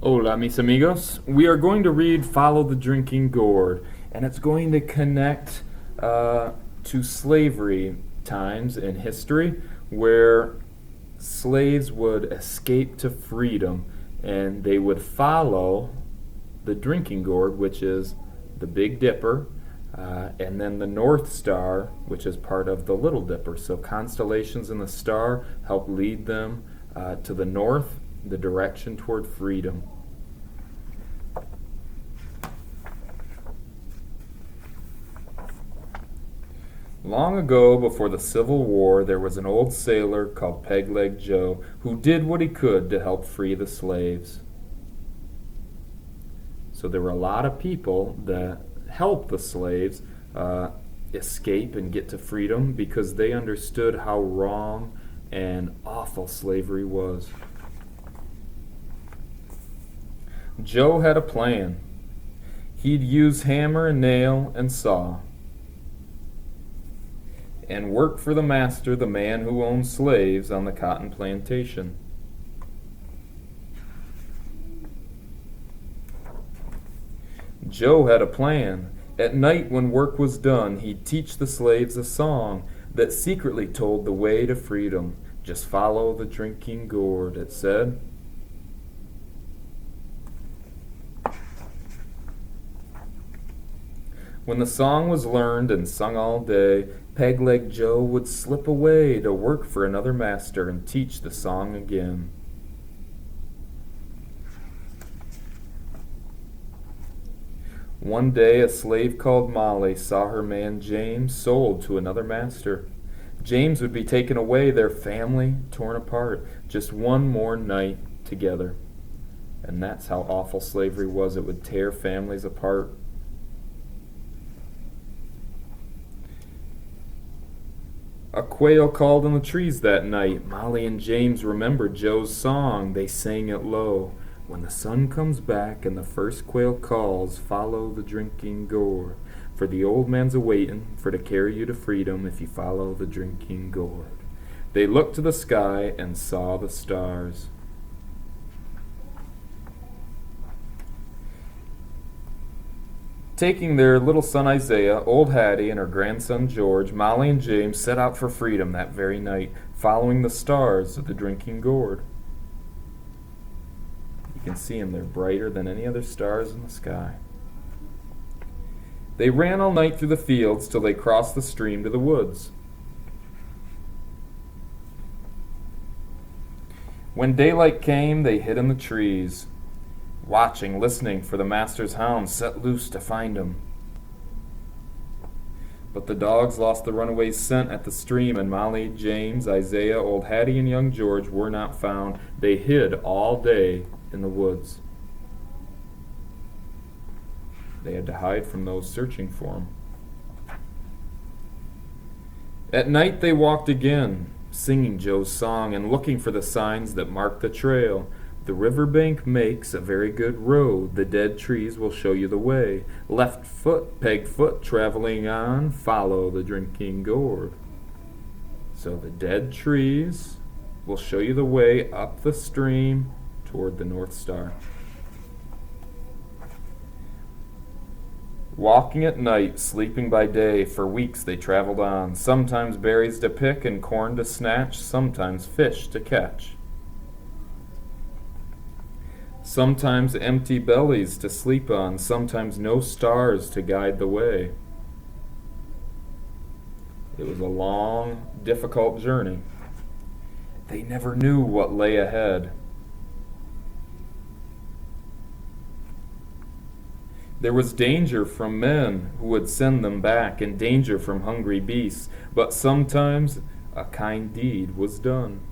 Hola, mis amigos. We are going to read Follow the Drinking Gourd, and it's going to connect to slavery times in history where slaves would escape to freedom and they would follow the drinking gourd, which is the Big Dipper, and then the North Star, which is part of the Little Dipper. So constellations in the star help lead them to the north, the direction toward freedom. Long ago, before the Civil War, there was an old sailor called Peg-Leg Joe who did what he could to help free the slaves. So there were a lot of people that helped the slaves escape and get to freedom because they understood how wrong and awful slavery was. Joe had a plan. He'd use hammer and nail and saw and work for the master, the man who owned slaves on the cotton plantation. Joe had a plan. At night when work was done, he'd teach the slaves a song that secretly told the way to freedom. Just follow the drinking gourd, it said. When the song was learned and sung all day, Peg-Leg Joe would slip away to work for another master and teach the song again. One day a slave called Molly saw her man James sold to another master. James would be taken away, their family torn apart, just one more night together. And that's how awful slavery was. It would tear families apart. A quail called in the trees that night. Molly and James remembered Joe's song. They sang it low. When the sun comes back and the first quail calls, follow the drinking gourd. For the old man's a-waitin' for to carry you to freedom if you follow the drinking gourd. They looked to the sky and saw the stars. Taking their little son Isaiah, old Hattie, and her grandson George, Molly and James set out for freedom that very night, following the stars of the drinking gourd. You can see them, they're brighter than any other stars in the sky. They ran all night through the fields till they crossed the stream to the woods. When daylight came, they hid in the trees, watching, listening for the master's hounds set loose to find him. But the dogs lost the runaway's scent at the stream, and Molly, James, Isaiah, old Hattie, and young George were not found. They hid all day in the woods. They had to hide from those searching for them. At night they walked again, singing Joe's song and looking for the signs that mark the trail. The riverbank makes a very good road. The dead trees will show you the way. Left foot, peg foot, traveling on, follow the drinking gourd. So the dead trees will show you the way up the stream toward the North Star. Walking at night, sleeping by day, for weeks they traveled on. Sometimes berries to pick and corn to snatch, sometimes fish to catch. Sometimes empty bellies to sleep on, sometimes no stars to guide the way. It was a long, difficult journey. They never knew what lay ahead. There was danger from men who would send them back, and danger from hungry beasts, but sometimes a kind deed was done.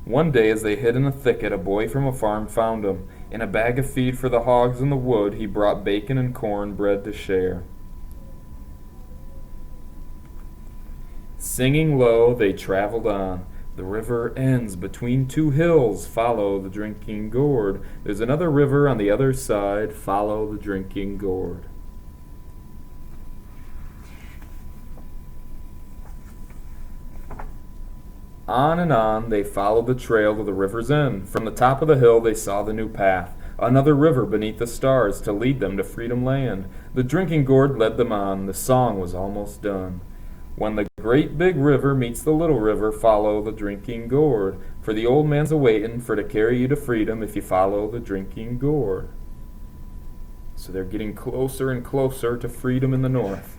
One day, as they hid in a thicket, a boy from a farm found him. In a bag of feed for the hogs in the wood, he brought bacon and corn bread to share. Singing low, they traveled on. The river ends between two hills. Follow the drinking gourd. There's another river on the other side. Follow the drinking gourd. On and on they followed the trail to the river's end. From the top of the hill they saw the new path, another river beneath the stars to lead them to Freedom Land. The drinking gourd led them on. The song was almost done. When the great big river meets the little river, follow the drinking gourd. For the old man's a-waitin' for to carry you to freedom if you follow the drinking gourd. So they're getting closer and closer to freedom in the north.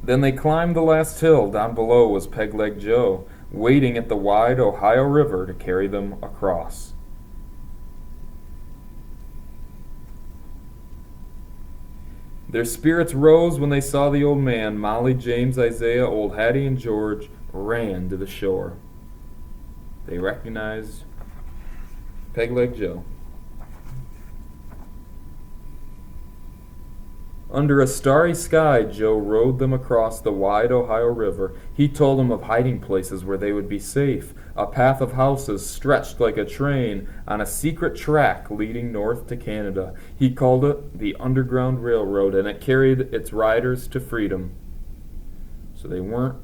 Then they climbed the last hill. Down below was Peg-Leg Joe, waiting at the wide Ohio River to carry them across. Their spirits rose when they saw the old man. Molly, James, Isaiah, old Hattie, and George ran to the shore. They recognized Peg-Leg Joe. Under a starry sky, Joe rowed them across the wide Ohio River. He told them of hiding places where they would be safe. A path of houses stretched like a train on a secret track leading north to Canada. He called it the Underground Railroad, and it carried its riders to freedom. So they weren't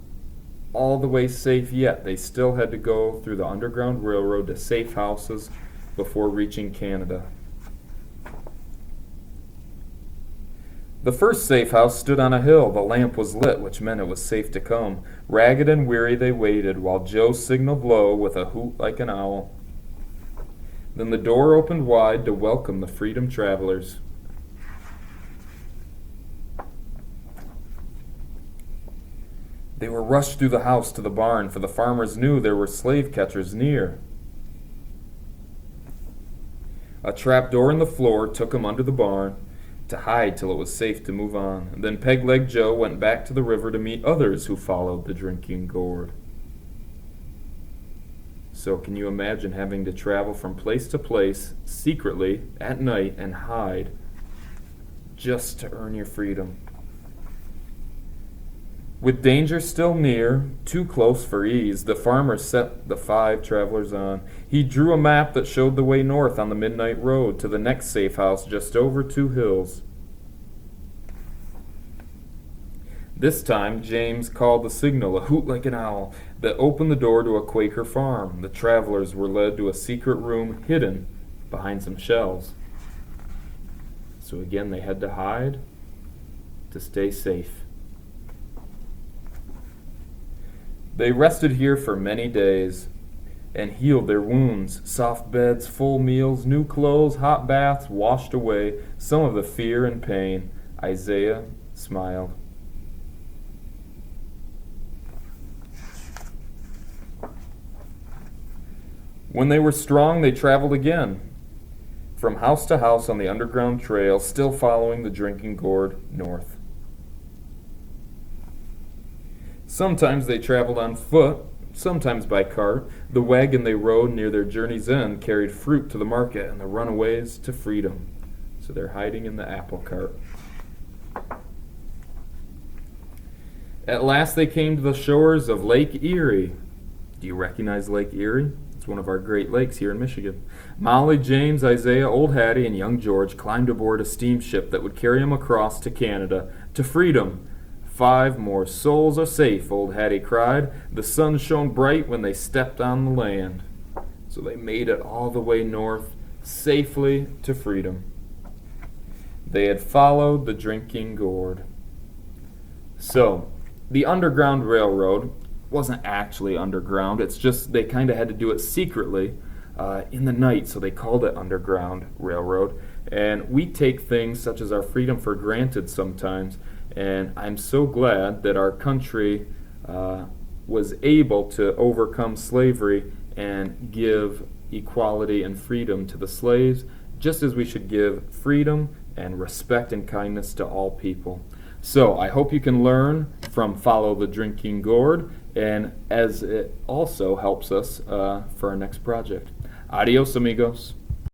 all the way safe yet. They still had to go through the Underground Railroad to safe houses before reaching Canada. The first safe house stood on a hill. The lamp was lit, which meant it was safe to come. Ragged and weary they waited, while Joe signaled low with a hoot like an owl. Then the door opened wide to welcome the freedom travelers. They were rushed through the house to the barn, for the farmers knew there were slave catchers near. A trap door in the floor took them under the barn to hide till it was safe to move on. Then Peg-Leg Joe went back to the river to meet others who followed the drinking gourd. So can you imagine having to travel from place to place secretly at night and hide just to earn your freedom? With danger still near, too close for ease, the farmer set the 5 travelers on. He drew a map that showed the way north on the midnight road to the next safe house just over 2 hills. This time, James called the signal, a hoot like an owl, that opened the door to a Quaker farm. The travelers were led to a secret room hidden behind some shelves. So again, they had to hide to stay safe. They rested here for many days and healed their wounds. Soft beds, full meals, new clothes, hot baths washed away some of the fear and pain. Isaiah smiled. When they were strong, they traveled again, from house to house on the underground trail, still following the drinking gourd north. Sometimes they traveled on foot, sometimes by cart. The wagon they rode near their journey's end carried fruit to the market and the runaways to freedom. So they're hiding in the apple cart. At last they came to the shores of Lake Erie. Do you recognize Lake Erie? It's one of our great lakes here in Michigan. Molly, James, Isaiah, old Hattie, and young George climbed aboard a steamship that would carry them across to Canada, to freedom. 5 more souls are safe, old Hattie cried. The sun shone bright when they stepped on the land. So they made it all the way north, safely to freedom. They had followed the drinking gourd. So, the Underground Railroad wasn't actually underground. It's just they kind of had to do it secretly in the night, so they called it Underground Railroad. And we take things such as our freedom for granted sometimes. And I'm so glad that our country was able to overcome slavery and give equality and freedom to the slaves, just as we should give freedom and respect and kindness to all people. So I hope you can learn from Follow the Drinking Gourd, and as it also helps us for our next project. Adios, amigos.